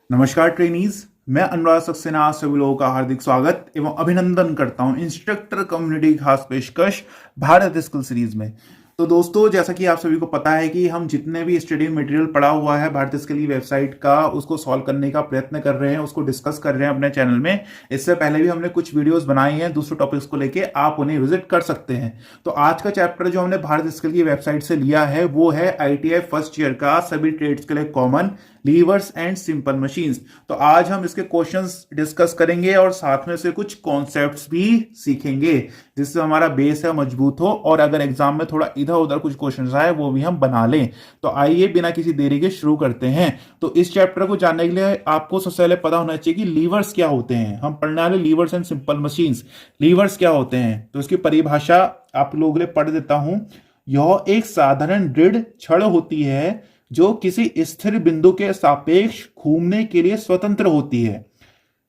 नमस्कार ट्रेनीज, मैं अनुराग सक्सेना सभी लोगों का हार्दिक स्वागत एवं अभिनंदन करता हूं इंस्ट्रक्टर कम्युनिटी खास पेशकश भारत स्किल सीरीज में। तो दोस्तों, जैसा कि आप सभी को पता है कि हम जितने भी स्टडी मटेरियल पड़ा हुआ है भारत स्किल की वेबसाइट का, उसको सॉल्व करने का प्रयत्न कर रहे हैं, उसको डिस्कस कर रहे हैं अपने चैनल में। इससे पहले भी हमने कुछ वीडियोस बनाई हैं दूसरे टॉपिक्स को लेके, आप उन्हें विजिट कर सकते हैं। तो आज का चैप्टर जो हमने भारत स्किल की वेबसाइट से लिया है वो है ITI फर्स्ट ईयर का सभी ट्रेड्स के लिए common levers and simple machines. तो आज हम इसके क्वेश्चंस डिस्कस करेंगे और साथ में से कुछ कॉन्सेप्ट्स भी सीखेंगे, जिससे हमारा बेस है मजबूत हो और अगर एग्जाम में थोड़ा इधर उधर कुछ क्वेश्चंस आए वो भी हम बना लें। तो आइए बिना किसी देरी के शुरू करते हैं। तो इस चैप्टर को जानने के लिए आपको सबसे पहले पता होना चाहिए कि लीवर्स क्या होते हैं। हम पढ़ने वाले levers and simple machines, levers क्या होते हैं तो इसकी परिभाषा आप लोगों के लिए पढ़ देता हूं। यह एक साधारण दृढ़ छड़ होती है जो किसी स्थिर बिंदु के सापेक्ष घूमने के लिए स्वतंत्र होती है।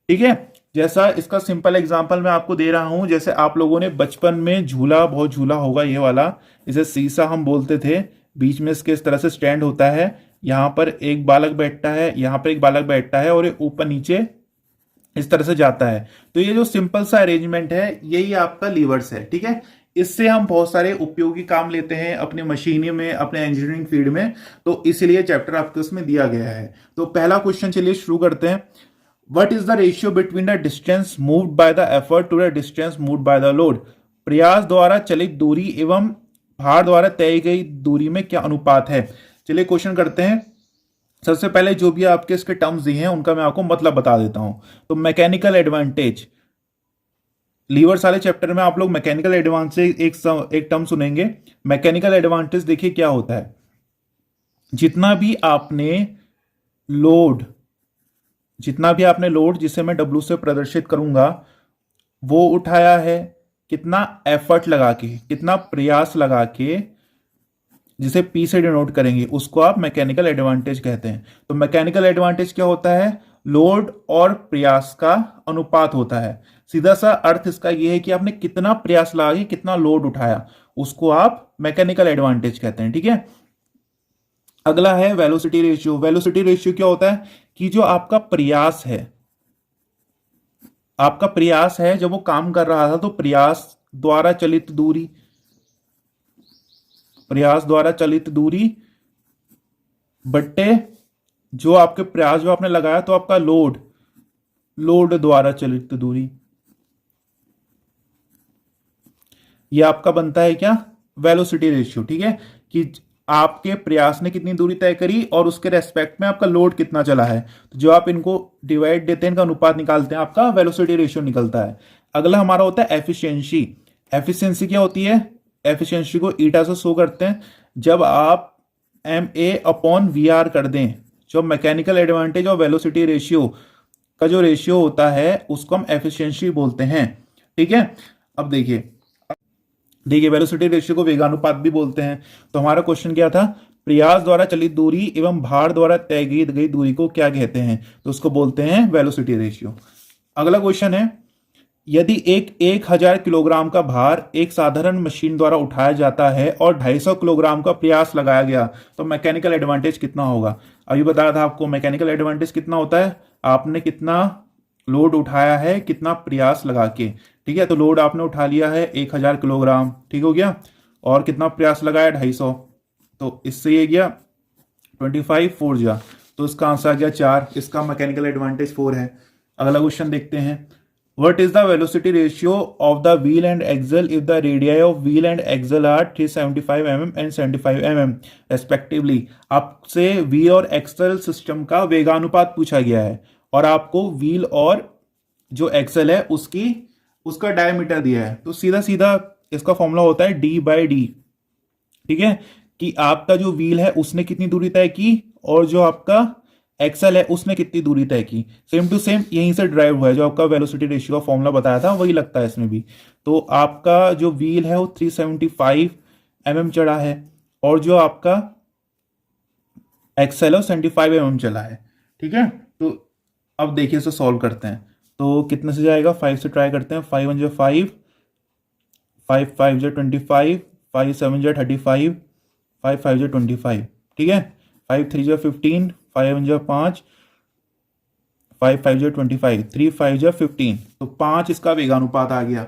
ठीक है, जैसा इसका सिंपल एग्जांपल मैं आपको दे रहा हूं, जैसे आप लोगों ने बचपन में झूला बहुत झूला होगा, ये वाला, इसे सीसा हम बोलते थे। बीच में इसके इस तरह से स्टैंड होता है, यहां पर एक बालक बैठता है, यहां पर एक बालक बैठता है और ये ऊपर नीचे इस तरह से जाता है। तो ये जो सिंपल सा अरेंजमेंट है यही आपका लीवर्स है। ठीक है, इससे हम बहुत सारे उपयोगी काम लेते हैं अपने मशीनी में, अपने इंजीनियरिंग फील्ड में, तो इसलिए चैप्टर आपको इसमें दिया गया है। तो पहला क्वेश्चन चलिए शुरू करते हैं। What is the ratio between the distance moved by the effort to the distance moved by the load? प्रयास द्वारा चलित दूरी एवं भार द्वारा तय गई दूरी में क्या अनुपात है? चलिए क्वेश्चन करते हैं। सबसे पहले जो भी आपके इसके टर्म्स दिए हैं उनका मैं आपको मतलब बता देता हूं। तो मैकेनिकल एडवांटेज, लीवर्स वाले चैप्टर में आप लोग मैकेनिकल एडवांटेज एक टर्म सुनेंगे। मैकेनिकल एडवांटेज देखिए क्या होता है, जितना भी आपने लोड जिसे मैं W से प्रदर्शित करूंगा वो उठाया है, कितना एफर्ट लगा के, कितना प्रयास लगा के, जिसे P से डिनोट करेंगे, उसको आप मैकेनिकल एडवांटेज कहते हैं। तो मैकेनिकल एडवांटेज क्या होता है? लोड और प्रयास का अनुपात होता है। सीधा सा अर्थ इसका यह है कि आपने कितना प्रयास लगा के कितना लोड उठाया, उसको आप मैकेनिकल एडवांटेज कहते हैं। ठीक है, अगला है वेलोसिटी रेशियो। वेलोसिटी रेशियो क्या होता है कि जो आपका प्रयास है जब वो काम कर रहा था, तो प्रयास द्वारा चलित दूरी बट्टे जो आपके प्रयास जो आपने लगाया, तो आपका लोड द्वारा चलित दूरी, ये आपका बनता है क्या? Velocity ratio. ठीक है, कि आपके प्रयास ने कितनी दूरी तय करी और उसके रेस्पेक्ट में आपका लोड कितना चला है। तो जो आप इनको डिवाइड देते हैं, इनका अनुपात निकालते हैं, आपका वेलोसिटी रेशियो निकलता है। अगला हमारा होता है एफिशिएंसी। एफिशिएंसी क्या होती है? एफिशिएंसी को ईटा से शो करते हैं। जब आप MA/VR कर दें, जो मैकेनिकल एडवांटेज और वेलोसिटी रेशियो का जो रेशियो होता है उसको हम एफिशिएंसी बोलते हैं। ठीक है, अब देखिए वेलोसिटी रेशियो को वेगानुपात भी बोलते हैं। तो हमारा क्वेश्चन क्या था? प्रयास द्वारा चलित दूरी एवं भार द्वारा तय की गई दूरी को क्या कहते हैं? तो उसको बोलते हैं वेलोसिटी रेशियो। अगला क्वेश्चन है, यदि 1000 किलोग्राम का भार एक साधारण मशीन द्वारा उठाया जाता है और 250 किलोग्राम का प्रयास लगाया गया, तो मैकेनिकल एडवांटेज कितना होगा? अभी बताया था आपको मैकेनिकल एडवांटेज कितना होता है, आपने कितना लोड उठाया है कितना प्रयास लगा के। ठीक है, तो लोड आपने उठा लिया है 1000 किलोग्राम, ठीक हो गया, और कितना प्रयास लगाया 250, तो इससे ये गया 25 4 जा, तो इसका आंसर आ गया 4। इसका मैकेनिकल एडवांटेज 4 है। अगला क्वेश्चन देखते हैं। What is the velocity ratio of the wheel and axle if the radii of wheel and axle are 375 mm and 75 mm respectively? आपसे व्हील और एक्सल सिस्टम का वेगानुपात पूछा गया है और आपको व्हील और जो एक्सल है उसका डायमीटर दिया है। तो सीधा सीधा इसका फॉर्मूला होता है D/D। ठीक है, कि आपका जो व्हील है उसने कितनी दूरी तय की और जो आपका एक्सल है उसने कितनी दूरी तय की। सेम टू सेम यहीं से ड्राइव हुआ है, जो आपका वेलोसिटी रेशियो का फॉर्मूला बताया था वही लगता है इसमें भी। तो आपका जो व्हील है वो 375 mm चढ़ा है और जो आपका एक्सल है वो 75 mm चला है। ठीक है, तो अब देखिए इसे सॉल्व करते हैं। तो कितने से जाएगा? 5 से ट्राई करते हैं। 5 1 5, 5 5 25, 5 7 जा 35, 5 5 जा 25, ठीक है। 5 3 जा 15, 5 जा 5, 5 5 जा 25, 3 5 जा 15, तो 5 इसका वेगानुपात आ गया।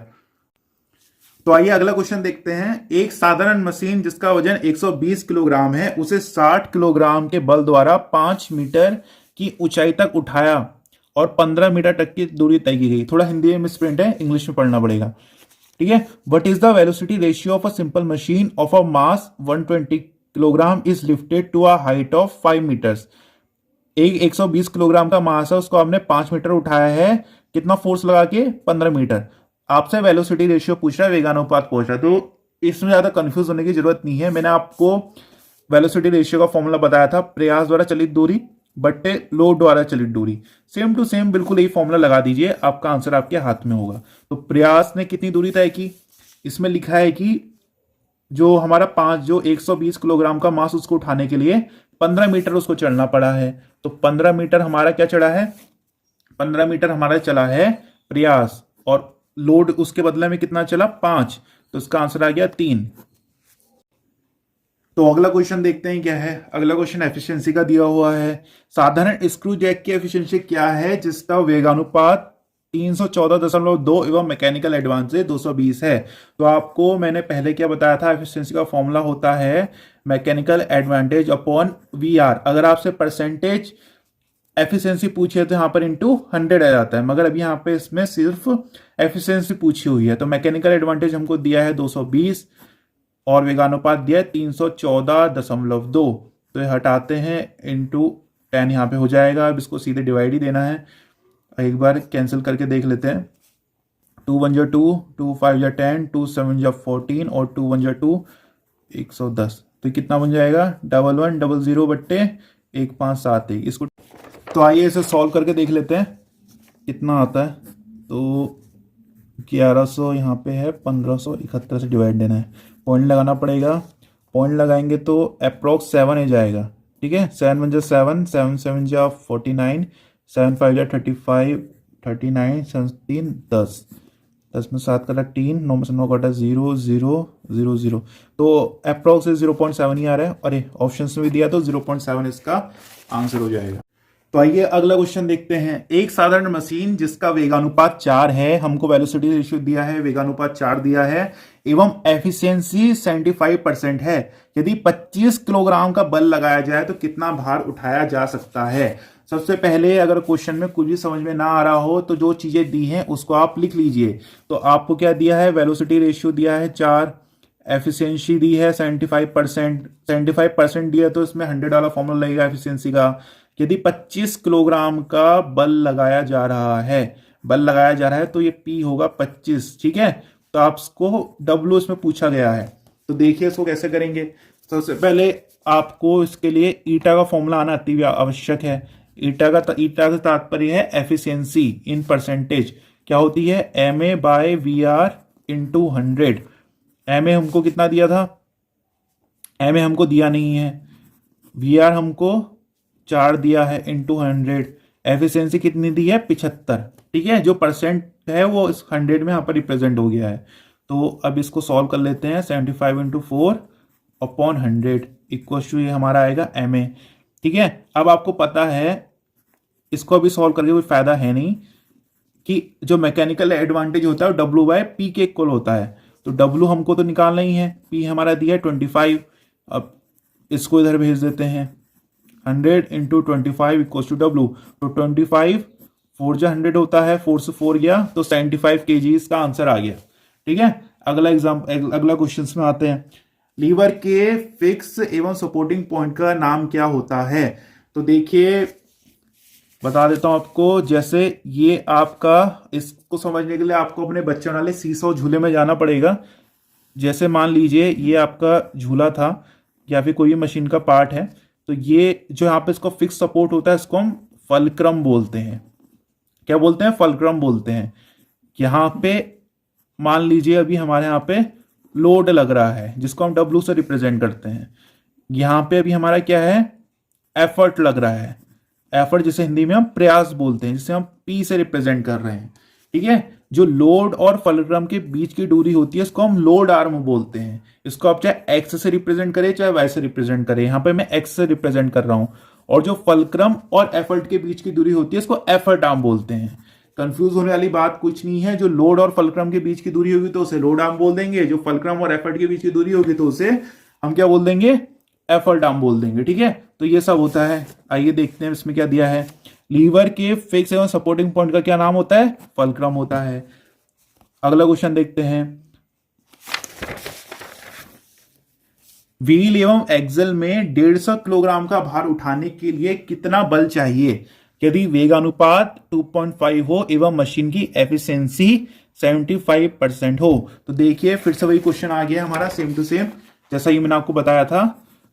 तो आइए अगला क्वेश्चन देखते हैं। एक साधारण मशीन जिसका वजन 120 किलोग्राम है, उसे 60 किलोग्राम के बल द्वारा 5 मीटर की ऊंचाई तक उठाया और 15 मीटर तक की दूरी तय की गई। थोड़ा हिंदी में मिसप्रिंट है, इंग्लिश में पढ़ना पड़ेगा, ठीक है। What is the velocity ratio of a simple machine of a mass 120 kilogram is lifted to a height of 5 metres. एक 120 किलोग्राम का मास है, उसको हमने 5 मीटर उठाया है, कितना फोर्स लगा के? 15 मीटर। आपसे वेलोसिटी रेशियो पूछ रहा है, वेगानुपात पूछ रहा है, तो इसमें ज्यादा कंफ्यूज होने की जरूरत नहीं है। मैंने आपको वेलोसिटी रेशियो का फॉर्मूला बताया था, प्रयास द्वारा चलित दूरी बट्टे लोड द्वारा चलित दूरी। सेम टू सेम बिल्कुल यही फॉर्मूला लगा दीजिए, आपका आंसर आपके हाथ में होगा। तो प्रयास ने कितनी दूरी तय की? इसमें लिखा है कि जो हमारा 120 किलोग्राम का मास, उसको उठाने के लिए 15 मीटर उसको चढ़ना पड़ा है। तो 15 मीटर हमारा क्या चढ़ा है? 15 मीटर हमारा चला है प्रयास, और लोड उसके बदले में कितना चला? 5, तो इसका आंसर आ गया 3। तो अगला क्वेश्चन देखते हैं क्या है। अगला क्वेश्चन एफिशिएंसी का दिया हुआ है। साधारण स्क्रू जैक की एफिशिएंसी क्या है जिसका वेगानुपात 314.2 एवं मैकेनिकल एडवांस से 220 है? तो आपको मैंने पहले क्या बताया था, एफिशिएंसी का फॉर्मूला होता है मैकेनिकल एडवांटेज अपॉन वीआर। अगर आपसे परसेंटेज एफिशिएंसी पूछी है तो यहाँ पर इंटू 100 आ जाता है, मगर अभी यहाँ पे इसमें सिर्फ एफिशिएंसी पूछी हुई है। तो मैकेनिकल एडवांटेज हमको दिया है 220 और वेगानुपात दिया है 314.2, तो ये हटाते हैं, इंटू 10 यहाँ पे हो जाएगा। अब इसको सीधे डिवाइड ही देना है, एक बार कैंसिल करके देख लेते हैं। 2 1 जा 2, 2 5 जा 10, 2 7 जा 14 और 2 1 जा 2, 110। तो कितना बन जाएगा? 1100 बट्टे 1571। इसको तो आइए इसे सॉल्व करके देख लेते हैं कितना आता है। तो 1100 यहाँ पे है, 1571 से डिवाइड देना है, पॉइंट लगाना पड़ेगा। पॉइंट लगाएंगे तो अप्रोक्स 7 आ जाएगा, ठीक है। 7 1 जा 7, 7 7 जा 49, 7 5 जा 35, 39, 7 3 10, 10 में 7 कटा 3, 9 में से 9 कटा 0 0 0 0, तो अप्रोक्स 0.7 ही आ रहा है, और ऑप्शन में भी दिया तो 0.7 इसका आंसर हो जाएगा। तो आइए अगला क्वेश्चन देखते हैं। एक साधारण मशीन जिसका वेगानुपात 4 है, हमको वेलोसिटी रेशियो दिया है, वेगानुपात 4 दिया है, एवं एफिशिएंसी 75% है। यदि 25 किलोग्राम का बल लगाया जाए तो कितना भार उठाया जा सकता है? सबसे पहले अगर क्वेश्चन में कुछ भी समझ में ना आ रहा हो तो जो चीजें दी हैं उसको आप लिख लीजिए। तो आपको क्या दिया है? वेलोसिटी रेशियो दिया है 4, एफिशिएंसी दी है 75%, 75% दिया तो इसमें 100 वाला फॉर्मूला लगेगा एफिशिएंसी का। यदि 25 किलोग्राम का बल लगाया जा रहा है, तो ये P होगा 25, ठीक है। तो आपको W इसमें पूछा गया है, तो देखिए इसको कैसे करेंगे। सबसे पहले आपको इसके लिए ईटा का फॉर्मूला आना अति आवश्यक है। ईटा का तात्पर्य है एफिशिएंसी इन परसेंटेज। क्या होती है? MA/VR into 100। MA हमको कितना दिया था? MA हमको दिया नहीं है। VR हमको 4 दिया है इंटू 100। एफिशिएंसी कितनी दी है? 75, ठीक है। जो परसेंट है वो इस 100 में यहाँ पर रिप्रेजेंट हो गया है। तो अब इसको सॉल्व कर लेते हैं। 75 इंटू 4 अपॉन 100 इक्वल टू ये हमारा आएगा MA, ठीक है। अब आपको पता है, इसको अभी सॉल्व करके कोई फायदा है नहीं, कि जो मैकेनिकल एडवांटेज होता है W/P के इक्वल होता है। तो W हमको तो निकालना ही है, P हमारा दिया है 25। अब इसको इधर भेज देते हैं, 100 इंटू 25 इक्वल टू W। तो 25 4 जा 100 होता है, 4 से 4 गया तो 75 kg इसका आंसर आ गया, ठीक है। अगला क्वेश्चन में आते हैं। लीवर के फिक्स एवं सपोर्टिंग पॉइंट का नाम क्या होता है? तो देखिए बता देता हूं आपको। जैसे ये आपका, इसको समझने के लिए आपको अपने बच्चों वाले सीसो झूले में जाना पड़ेगा। जैसे मान लीजिए ये आपका झूला था या फिर कोई मशीन का पार्ट है, तो ये जो यहाँ पे इसको फिक्स सपोर्ट होता है, इसको हम फलक्रम बोलते हैं। क्या बोलते हैं? फलक्रम बोलते हैं। यहाँ पे मान लीजिए अभी हमारे यहाँ पे लोड लग रहा है, जिसको हम W से रिप्रेजेंट करते हैं। यहाँ पे अभी हमारा क्या है? एफर्ट लग रहा है। एफर्ट जिसे हिंदी में हम प्रयास बोलते हैं, जिसे हम P से रिप्रेजेंट कर रहे हैं, ठीक है। जो लोड और फलक्रम के बीच की दूरी होती है इसको हम लोड आर्म बोलते हैं। इसको आप चाहे एक्स से रिप्रेजेंट करें चाहे वाई से रिप्रेजेंट करें, यहां पे मैं एक्स से रिप्रेजेंट कर रहा हूं। और जो फलक्रम और एफर्ट के बीच की दूरी होती है इसको एफर्ट आर्म बोलते हैं। कंफ्यूज होने वाली बात कुछ नहीं है, जो लोड और फलक्रम के बीच की दूरी होगी तो उसे लोड आर्म बोल देंगे, जो फलक्रम और एफर्ट के बीच की दूरी होगी तो उसे हम क्या बोल देंगे, एफर्ट आर्म बोल देंगे। ठीक है, तो ये सब होता है। आइए देखते हैं इसमें क्या दिया है। लीवर के फिक्स एवं सपोर्टिंग पॉइंट का क्या नाम होता है, फलक्रम होता है। अगला क्वेश्चन देखते हैं। व्हील एवं एक्सल में 150 किलोग्राम का भार उठाने के लिए कितना बल चाहिए यदि वेगानुपात 2.5 हो एवं मशीन की एफिशिएंसी 75% हो। तो देखिए फिर से वही क्वेश्चन आ गया हमारा, सेम टू सेम जैसा ये मैंने आपको बताया था।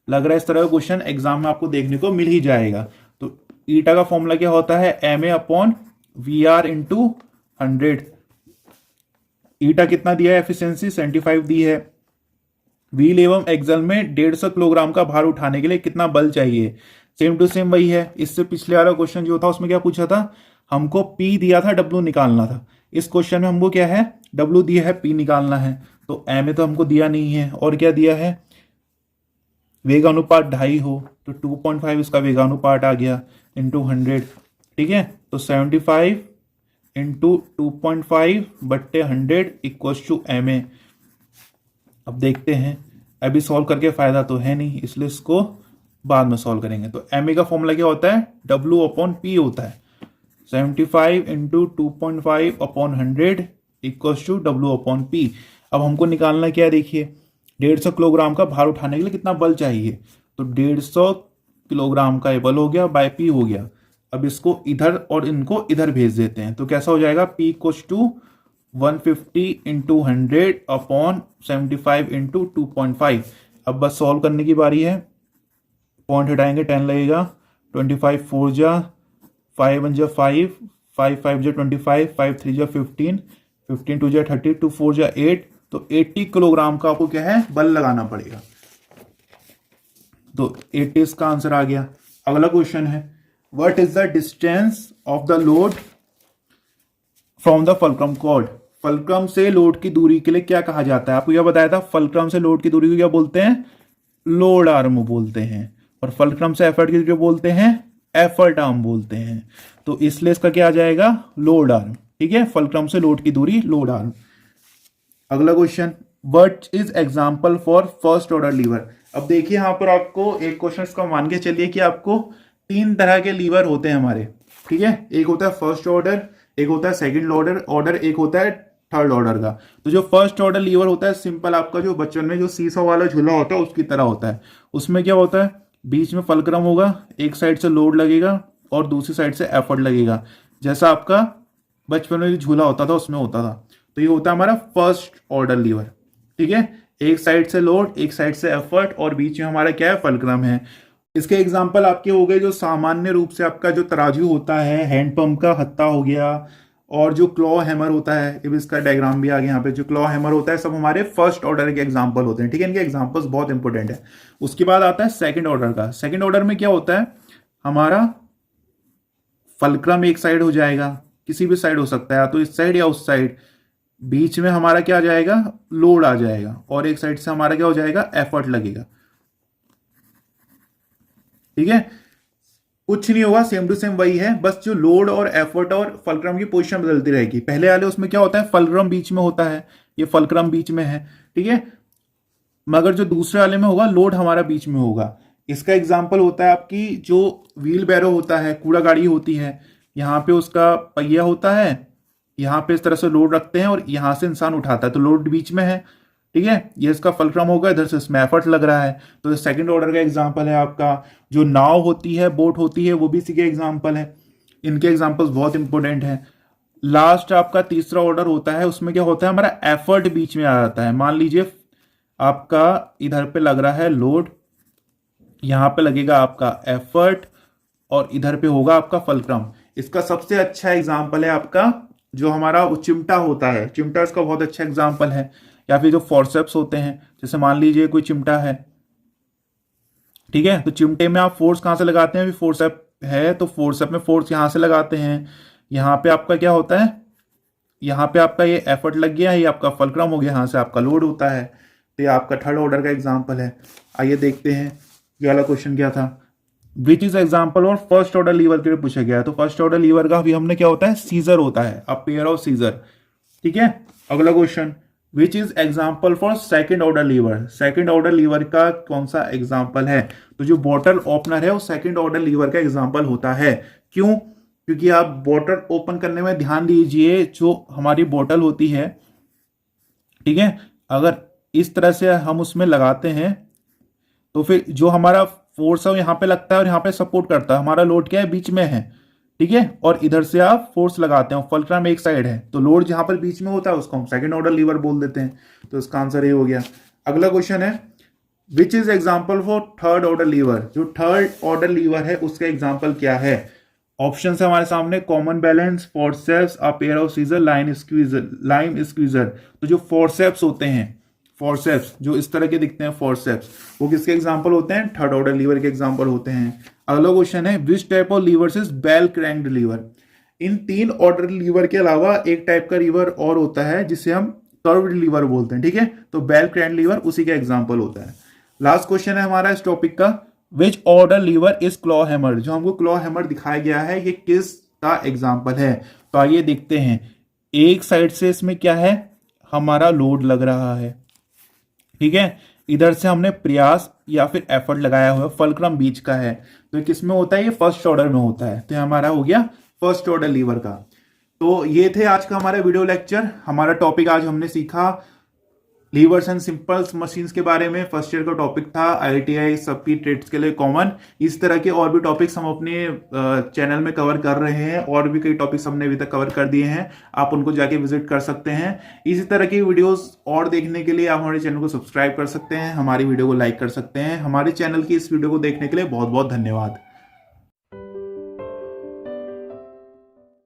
लग रहा है इस तरह का क्वेश्चन एग्जाम में आपको देखने को मिल ही जाएगा। तो ईटा का फॉर्मूला क्या होता है, MA अपॉन VR इंटू 100। ईटा कितना दिया है, एफिशिएंसी 75 दी है। व्हील एवं एक्सल में 150 किलोग्राम का भार उठाने के लिए कितना बल चाहिए, सेम टू सेम वही है। इससे पिछले वाला क्वेश्चन जो था उसमें क्या पूछा था, हमको P दिया था, W निकालना था। इस क्वेश्चन में हमको क्या है, W दिया है, P निकालना है। तो MA तो हमको दिया नहीं है, और क्या दिया है, वेगानुपात 2.5 हो, तो 2.5 इसका वेगानुपात आ गया इंटू 100। ठीक है, तो 75 इंटू 2.5 बट्टे 100 इक्वल्स टू MA। अब देखते हैं, अभी सॉल्व करके फायदा तो है नहीं, इसलिए इसको बाद में सॉल्व करेंगे। तो MA का फॉर्मूला क्या होता है, W अपॉन P होता है। 75 into 2.5 upon 100 equals to W upon P। अब हमको निकालना क्या है, देखिए 150 किलोग्राम का भार उठाने के लिए कितना बल चाहिए, तो 150 किलोग्राम का ये बल हो गया बाय P हो गया। अब इसको इधर और इनको इधर भेज देते हैं, तो कैसा हो जाएगा, P equals to 150 into 100 upon 75 into 2.5। अब बस सॉल्व करने की बारी है, पॉइंट हटाएंगे 10 लगेगा, 25 4 जा 5 1 जा 5 5 5 जा 25 5 3 जा 15 15 2 जा 30 2 4 जा 8। तो 80 किलोग्राम का आपको क्या है, बल लगाना पड़ेगा। तो 80 इसका आंसर आ गया। अगला क्वेश्चन है, what is the distance of the load from the fulcrum cord. Fulcrum से लोड की दूरी के लिए क्या कहा जाता है, आपको यह बताया था, फलक्रम से लोड की दूरी को क्या बोलते हैं, लोड आर्म बोलते हैं। और फलक्रम से एफर्ट की दूरी को बोलते हैं, एफर्ट आर्म बोलते हैं। तो इसलिए इसका क्या आ जाएगा, लोड आर्म। ठीक है, फलक्रम से लोड की दूरी लोड आर्म। अगला question, what is example for first order liver. अब देखिए यहां पर आपको एक क्वेश्चन इसका मान के चलिए कि आपको 3 तरह के लीवर होते हैं हमारे। ठीक है, एक होता है फर्स्ट ऑर्डर, एक होता है सेकंड ऑर्डर, एक होता है थर्ड ऑर्डर का। तो जो फर्स्ट ऑर्डर लीवर होता है, सिंपल आपका जो बचपन में जो सीसॉ वाला झूला होता है उसकी तरह होता है। उसमें क्या होता है, बीच में फलक्रम होगा, एक साइड से लोड लगेगा और दूसरी साइड से एफर्ट लगेगा, जैसा आपका बचपन में जो झूला होता था उसमें होता था। तो ये होता है हमारा फर्स्ट ऑर्डर लीवर। ठीक है, एक साइड से लोड, एक साइड से एफर्ट और बीच में हमारा क्या है, फलक्रम है। इसके एग्जाम्पल आपके हो गए जो सामान्य रूप से आपका जो तराजू होता है, हैंडपंप का हत्था हो गया, और जो क्लॉ हैमर होता है, अब इसका डायग्राम भी आ गया यहाँ पे, जो क्लॉ हैमर होता है, सब हमारे फर्स्ट ऑर्डर के एग्जाम्पल होते हैं। ठीक है, इनके एग्जाम्पल्स बहुत इंपॉर्टेंट है। उसके बाद आता है सेकंड ऑर्डर का। सेकंड ऑर्डर में क्या होता है, हमारा फलक्रम एक साइड हो जाएगा, किसी भी साइड हो सकता है, तो इस साइड या उस साइड, बीच में हमारा क्या आ जाएगा, लोड आ जाएगा, और एक साइड से हमारा क्या हो जाएगा, एफर्ट लगेगा। ठीक है, कुछ नहीं होगा, सेम टू सेम वही है, बस जो लोड और एफर्ट और फलक्रम की पोजीशन बदलती रहेगी। पहले वाले उसमें क्या होता है, फलक्रम बीच में होता है, ये फलक्रम बीच में है। ठीक है, मगर जो दूसरे वाले में होगा, लोड हमारा बीच में होगा। इसका एग्जाम्पल होता है आपकी जो व्हील बैरो होता है, कूड़ा गाड़ी होती है, यहाँ पे उसका पहिया होता है, यहाँ पे इस तरह से लोड रखते हैं और यहाँ से इंसान उठाता है, तो लोड बीच में है। ठीक है, ये इसका फलक्रम होगा, इधर से इसमें एफर्ट लग रहा है। तो ये सेकंड ऑर्डर का एग्जांपल है आपका। जो नाव होती है, बोट होती है, वो भी इसी के एग्जांपल है। इनके एग्जांपल्स बहुत इंपॉर्टेंट हैं। लास्ट आपका तीसरा ऑर्डर होता है, उसमें क्या होता है, हमारा एफर्ट बीच में आ जाता है। मान लीजिए आपका इधर पे लग रहा है लोड, यहाँ पे लगेगा आपका एफर्ट और इधर पे होगा आपका फलक्रम। इसका सबसे अच्छा एग्जाम्पल है आपका जो हमारा चिमटा होता है, चिमटा इसका बहुत अच्छा एग्जाम्पल है। या फिर जो फोर्सेप्स होते हैं, जैसे मान लीजिए कोई चिमटा है, ठीक है, तो चिमटे में आप फोर्स कहां से लगाते हैं, फोर्सेप है तो फोर्सेप में फोर्स यहां से लगाते हैं। यहां पे आपका क्या होता है, यहाँ पे आपका ये एफर्ट लग गया, ये आपका फलक्रम हो गया, यहाँ से आपका लोड होता है। तो ये आपका थर्ड ऑर्डर का एग्जाम्पल है। आइए देखते हैं ये वाला क्वेश्चन क्या था। विच इज एग्जाम्पल और फर्स्ट ऑर्डर लीवर के लिए पूछा गया है। तो फर्स्ट ऑर्डर लीवर का भी हमने क्या होता है, सीजर होता है, अ पेयर ऑफ सीजर। ठीक है, अगला question, which is example for second order liver. Second order liver का कौन सा एग्जाम्पल है। तो जो बॉटल ओपनर है वो सेकंड ऑर्डर लीवर का एग्जाम्पल होता है। क्यों, क्योंकि आप बॉटल ओपन करने में ध्यान दीजिए, जो हमारी बॉटल होती है, ठीक है, अगर इस तरह से हम उसमें लगाते हैं तो फिर जो हमारा फोर्स है वो यहाँ पे लगता है और यहाँ पे सपोर्ट करता है। हमारा लोड क्या है, बीच में है, ठीक है, और इधर से आप फोर्स लगाते हैं, फलक्रम एक साइड है, तो लोड जहां पर बीच में होता है उसको हम सेकंड ऑर्डर लीवर बोल देते हैं। तो इसका आंसर ये हो गया। अगला क्वेश्चन है, which is example for third order lever. जो थर्ड ऑर्डर लीवर है उसका एग्जाम्पल क्या है। ऑप्शन है हमारे सामने, common balance, forceps, a pair of scissor, line squeezer, lime squeezer. तो जो फोर्सेप्स होते हैं, फोर्सेप्स जो इस तरह के दिखते हैं फोर्सेप्स, वो किसके एग्जांपल होते हैं, थर्ड ऑर्डर लीवर के एग्जांपल होते हैं। अगला क्वेश्चन है, which type of levers is bell cranked lever. इन तीन ऑर्डर लीवर के अलावा एक टाइप का लीवर और होता है जिसे हम कर्व्ड लीवर बोलते हैं। ठीक है, तो बेल क्रैंक्ड लीवर उसी का एग्जांपल होता है। लास्ट क्वेश्चन है हमारा इस टॉपिक का, which order lever is claw hammer. जो हमको क्लॉ हैमर दिखाया गया है ये किस का एग्जाम्पल है। तो आइए देखते हैं। एक साइड से इसमें क्या है, हमारा लोड लग रहा है, ठीक है, इधर से हमने प्रयास या फिर एफर्ट लगाया हुआ, फलक्रम बीच का है। तो किस में होता है, ये फर्स्ट ऑर्डर में होता है। तो ये हमारा हो गया फर्स्ट ऑर्डर लीवर का। तो ये थे आज का हमारा वीडियो लेक्चर। हमारा टॉपिक आज हमने सीखा लीवर्स एंड सिंपल्स मशीन्स के बारे में। फर्स्ट ईयर का टॉपिक था, IITI सबकी ट्रेड्स के लिए कॉमन। इस तरह के और भी टॉपिक्स हम अपने चैनल में कवर कर रहे हैं, और भी कई टॉपिक्स हमने अभी तक कवर कर दिए हैं, आप उनको जाके विजिट कर सकते हैं। इसी तरह की वीडियोस और देखने के लिए आप हमारे चैनल को सब्सक्राइब कर सकते हैं, हमारी वीडियो को लाइक कर सकते हैं। हमारे चैनल की इस वीडियो को देखने के लिए बहुत बहुत धन्यवाद।